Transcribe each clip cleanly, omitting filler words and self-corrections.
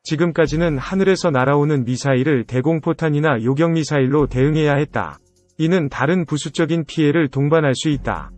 지금까지는 하늘에서 날아오는 미사일을 대공포탄이나 요격미사일로 대응해야 했다. 이는 다른 부수적인 피해를 동반할 수 있다.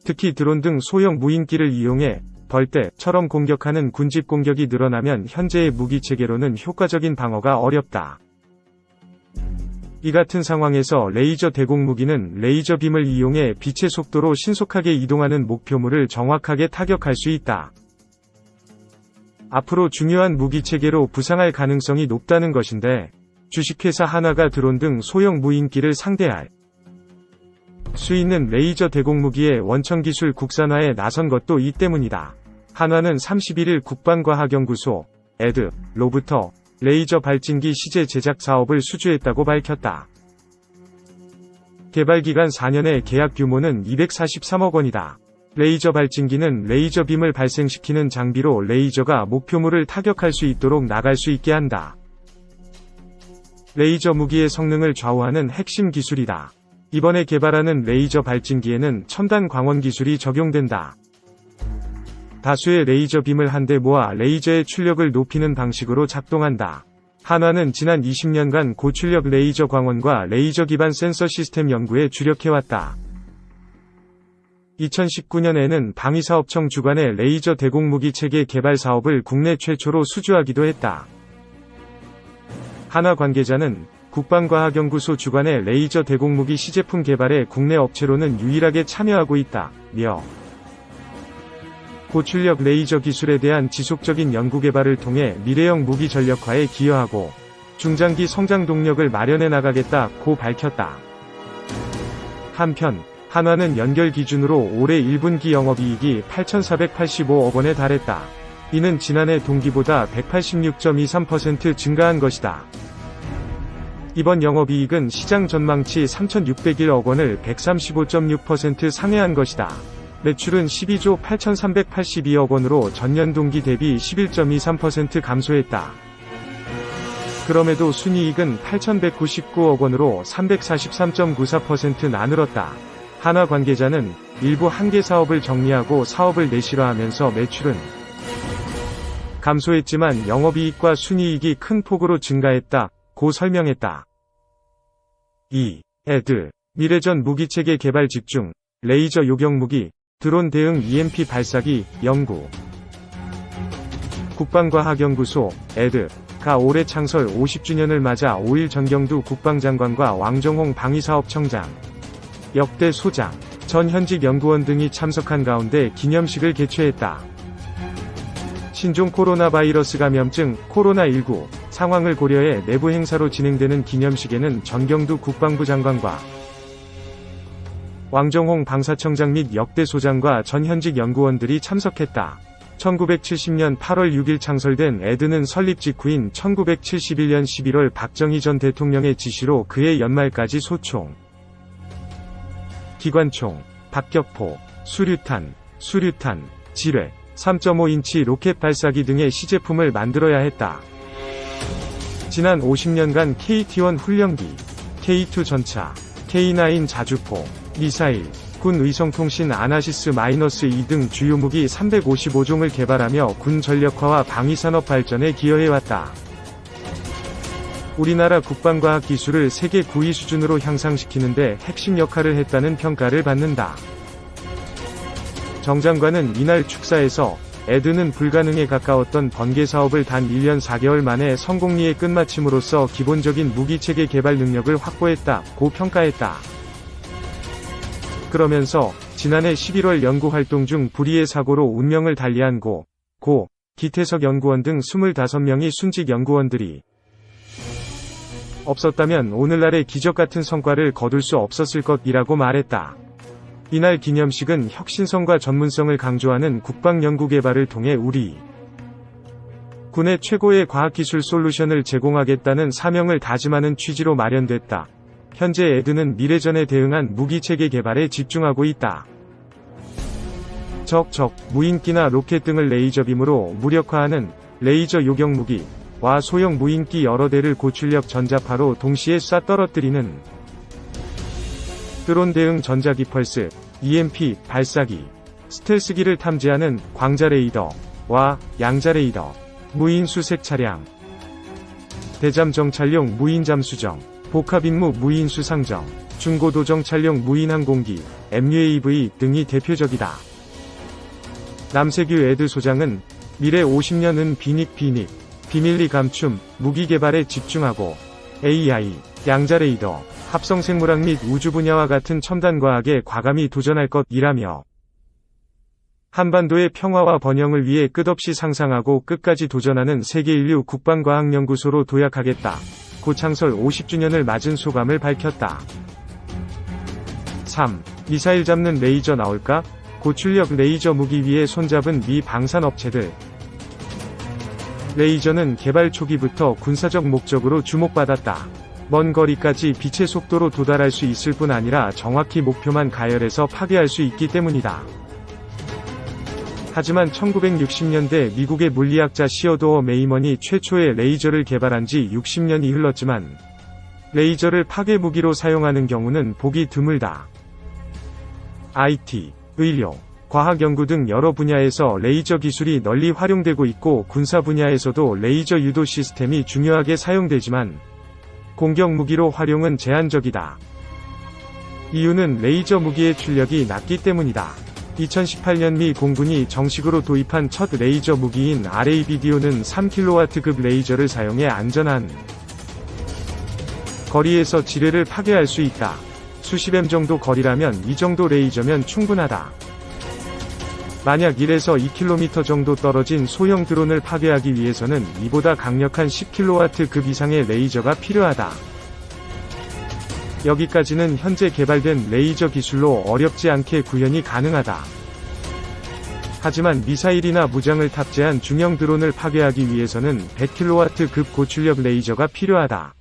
특히 드론 등 소형 무인기를 이용해 벌떼처럼 공격하는 군집 공격이 늘어나면 현재의 무기체계로는 효과적인 방어가 어렵다. 이 같은 상황에서 레이저 대공무기는 레이저 빔을 이용해 빛의 속도로 신속하게 이동하는 목표물을 정확하게 타격할 수 있다. 앞으로 중요한 무기체계로 부상할 가능성이 높다는 것인데, 주식회사 한화가 드론 등 소형 무인기를 상대할 수 있는 레이저 대공무기의 원천기술 국산화에 나선 것도 이 때문이다. 한화는 31일 국방과학연구소 로부터 레이저 발진기 시제 제작 사업을 수주했다고 밝혔다. 개발기간 4년의 계약 규모는 243억 원이다. 레이저 발진기는 레이저 빔을 발생시키는 장비로 레이저가 목표물을 타격할 수 있도록 나갈 수 있게 한다. 레이저 무기의 성능을 좌우하는 핵심 기술이다. 이번에 개발하는 레이저 발진기에는 첨단 광원 기술이 적용된다. 다수의 레이저 빔을 한데 모아 레이저의 출력을 높이는 방식으로 작동한다. 한화는 지난 20년간 고출력 레이저 광원과 레이저 기반 센서 시스템 연구에 주력해왔다. 2019년에는 방위사업청 주관의 레이저 대공무기 체계 개발 사업을 국내 최초로 수주하기도 했다. 한화 관계자는 국방과학연구소 주관의 레이저 대공무기 시제품 개발에 국내 업체로는 유일하게 참여하고 있다며 고출력 레이저 기술에 대한 지속적인 연구개발을 통해 미래형 무기 전력화에 기여하고 중장기 성장 동력을 마련해 나가겠다고 밝혔다. 한편 한화는 연결 기준으로 올해 1분기 영업이익이 8,485억 원에 달했다. 이는 지난해 동기보다 186.23% 증가한 것이다. 이번 영업이익은 시장 전망치 3,601억 원을 135.6% 상회한 것이다. 매출은 12조 8,382억 원으로 전년 동기 대비 11.23% 감소했다. 그럼에도 순이익은 8,199억 원으로 343.94% 나늘었다. 한화 관계자는 일부 한계 사업을 정리하고 사업을 내실화하면서 매출은 감소했지만 영업이익과 순이익이 큰 폭으로 증가했다고 설명했다. 2. 미래전 무기체계 개발 집중, 레이저 요격무기, 드론 대응 EMP 발사기, 연구. 국방과학연구소, 가 올해 창설 50주년을 맞아 5일 전경두 국방장관과 왕정홍 방위사업청장, 역대 소장, 전 현직 연구원 등이 참석한 가운데 기념식을 개최했다. 신종 코로나 바이러스 감염증 코로나19 상황을 고려해 내부 행사로 진행되는 기념식에는 전경두 국방부 장관과 왕정홍 방사청장 및 역대 소장과 전 현직 연구원들이 참석했다. 1970년 8월 6일 창설된 는 설립 직후인 1971년 11월 박정희 전 대통령의 지시로 그해 연말까지 소총, 기관총, 박격포, 수류탄, 지뢰, 3.5인치 로켓 발사기 등의 시제품을 만들어야 했다. 지난 50년간 KT-1 훈련기, K2 전차, K9 자주포, 미사일, 군 의성통신 아나시스-2 등 주요 무기 355종을 개발하며 군 전력화와 방위산업 발전에 기여해왔다. 우리나라 국방과학 기술을 세계 9위 수준으로 향상시키는데 핵심 역할을 했다는 평가를 받는다. 정 장관은 이날 축사에서 는 불가능에 가까웠던 번개 사업을 단 1년 4개월 만에 성공리에 끝마침으로써 기본적인 무기체계 개발 능력을 확보했다고 평가했다. 그러면서 지난해 11월 연구활동 중 불의의 사고로 운명을 달리한 기태석 연구원 등 25명이 순직 연구원들이 없었다면 오늘날의 기적같은 성과를 거둘 수 없었을 것이라고 말했다. 이날 기념식은 혁신성과 전문성을 강조하는 국방연구개발을 통해 우리 군의 최고의 과학기술 솔루션을 제공하겠다는 사명을 다짐하는 취지로 마련됐다. 현재 는 미래전에 대응한 무기체계 개발에 집중하고 있다. 무인기나 로켓 등을 레이저빔으로 무력화하는 레이저 요격무기와 소형 무인기 여러 대를 고출력 전자파로 동시에 쏴 떨어뜨리는 드론 대응 전자기펄스, EMP 발사기, 스텔스기를 탐지하는 광자레이더와 양자레이더, 무인 수색 차량, 대잠 정찰용 무인 잠수정, 복합임무 무인 수상정, 중고도 정찰용 무인 항공기, MUAV 등이 대표적이다. 남세규 에드 소장은 미래 50년은 비닉, 비밀리 감춤, 무기 개발에 집중하고 AI, 양자 레이더, 합성 생물학 및 우주 분야와 같은 첨단 과학에 과감히 도전할 것이라며 한반도의 평화와 번영을 위해 끝없이 상상하고 끝까지 도전하는 세계인류 국방과학연구소로 도약하겠다. 고 창설 50주년을 맞은 소감을 밝혔다. 3. 미사일 잡는 레이저 나올까? 고출력 레이저 무기 위에 손잡은 미 방산 업체들. 레이저는 개발 초기부터 군사적 목적으로 주목받았다. 먼 거리까지 빛의 속도로 도달할 수 있을 뿐 아니라 정확히 목표만 가열해서 파괴할 수 있기 때문이다. 하지만 1960년대 미국의 물리학자 시어도어 메이먼이 최초의 레이저를 개발한 지 60년이 흘렀지만 레이저를 파괴 무기로 사용하는 경우는 보기 드물다. IT, 의료, 과학 연구 등 여러 분야에서 레이저 기술이 널리 활용되고 있고 군사 분야에서도 레이저 유도 시스템이 중요하게 사용되지만 공격 무기로 활용은 제한적이다. 이유는 레이저 무기의 출력이 낮기 때문이다. 2018년 미 공군이 정식으로 도입한 첫 레이저 무기인 RABDO는 3kW급 레이저를 사용해 안전한 거리에서 지뢰를 파괴할 수 있다. 수십 M 정도 거리라면 이 정도 레이저면 충분하다. 만약 1에서 2km 정도 떨어진 소형 드론을 파괴하기 위해서는 이보다 강력한 10kW급 이상의 레이저가 필요하다. 여기까지는 현재 개발된 레이저 기술로 어렵지 않게 구현이 가능하다. 하지만 미사일이나 무장을 탑재한 중형 드론을 파괴하기 위해서는 100kW급 고출력 레이저가 필요하다.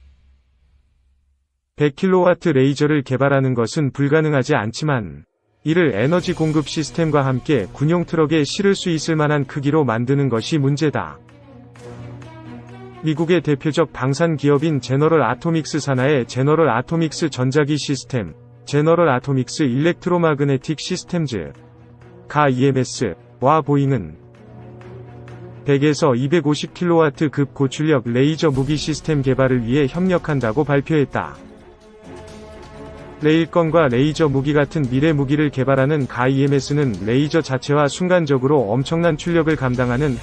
100kW 레이저를 개발하는 것은 불가능하지 않지만 이를 에너지 공급 시스템과 함께 군용 트럭에 실을 수 있을 만한 크기로 만드는 것이 문제다. 미국의 대표적 방산 기업인 제너럴 아토믹스 산하의 제너럴 아토믹스 전자기 시스템, 제너럴 아토믹스 일렉트로마그네틱 시스템즈, 가 EMS와 보잉은 100에서 250kW급 고출력 레이저 무기 시스템 개발을 위해 협력한다고 발표했다. 레일건과 레이저 무기 같은 미래 무기를 개발하는 가 EMS는 레이저 자체와 순간적으로 엄청난 출력을 감당하는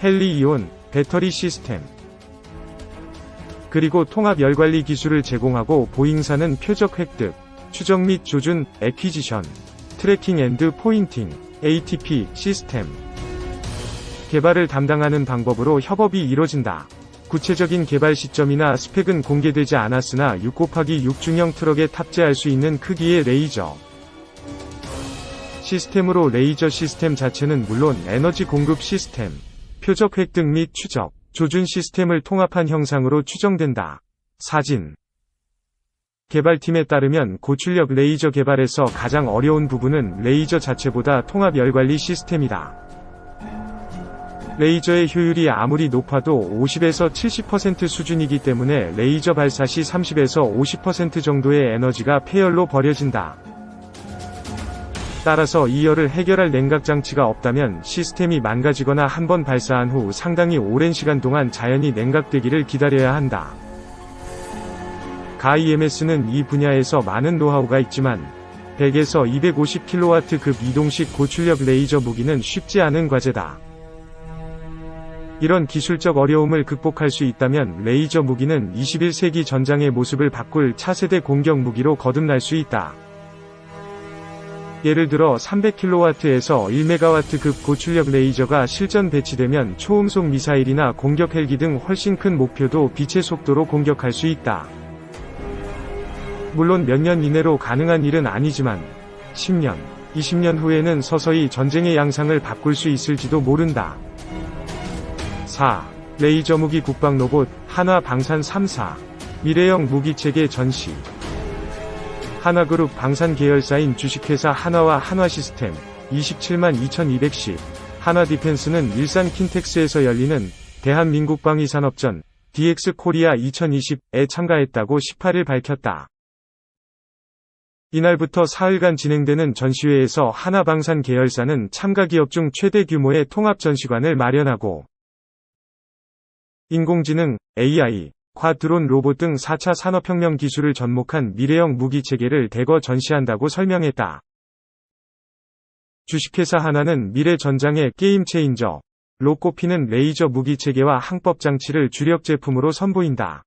헬리이온 배터리 시스템, 그리고 통합 열관리 기술을 제공하고 보잉사는 표적 획득, 추적 및 조준, 애퀴지션, 트래킹 앤드 포인팅, ATP 시스템 개발을 담당하는 방법으로 협업이 이뤄진다. 구체적인 개발 시점이나 스펙은 공개되지 않았으나 6x6 중형 트럭에 탑재할 수 있는 크기의 레이저 시스템으로 레이저 시스템 자체는 물론 에너지 공급 시스템, 표적 획득 및 추적, 조준 시스템을 통합한 형상으로 추정된다. 사진 개발팀에 따르면 고출력 레이저 개발에서 가장 어려운 부분은 레이저 자체보다 통합 열관리 시스템이다. 레이저의 효율이 아무리 높아도 50에서 70% 수준이기 때문에 레이저 발사 시 30에서 50% 정도의 에너지가 폐열로 버려진다. 따라서 이 열을 해결할 냉각 장치가 없다면 시스템이 망가지거나 한번 발사한 후 상당히 오랜 시간 동안 자연히 냉각되기를 기다려야 한다. 가 EMS는 이 분야에서 많은 노하우가 있지만 100에서 250kW급 이동식 고출력 레이저 무기는 쉽지 않은 과제다. 이런 기술적 어려움을 극복할 수 있다면 레이저 무기는 21세기 전장의 모습을 바꿀 차세대 공격 무기로 거듭날 수 있다. 예를 들어 300kW에서 1MW급 고출력 레이저가 실전 배치되면 초음속 미사일이나 공격 헬기 등 훨씬 큰 목표도 빛의 속도로 공격할 수 있다. 물론 몇 년 이내로 가능한 일은 아니지만 10년, 20년 후에는 서서히 전쟁의 양상을 바꿀 수 있을지도 모른다. 4. 레이저 무기 국방 로봇 한화 방산 3사 미래형 무기체계 전시. 한화그룹 방산 계열사인 주식회사 한화와 한화시스템 27만 2210 한화디펜스는 일산 킨텍스에서 열리는 대한민국방위산업전 DX 코리아 2020에 참가했다고 18일 밝혔다. 이날부터 사흘간 진행되는 전시회에서 한화방산 계열사는 참가 기업 중 최대 규모의 통합 전시관을 마련하고 인공지능, AI, 과 드론 로봇 등 4차 산업혁명 기술을 접목한 미래형 무기체계를 대거 전시한다고 설명했다. 주식회사 하나는 미래 전장의 게임 체인저로 꼽히는 레이저 무기체계와 항법 장치를 주력 제품으로 선보인다.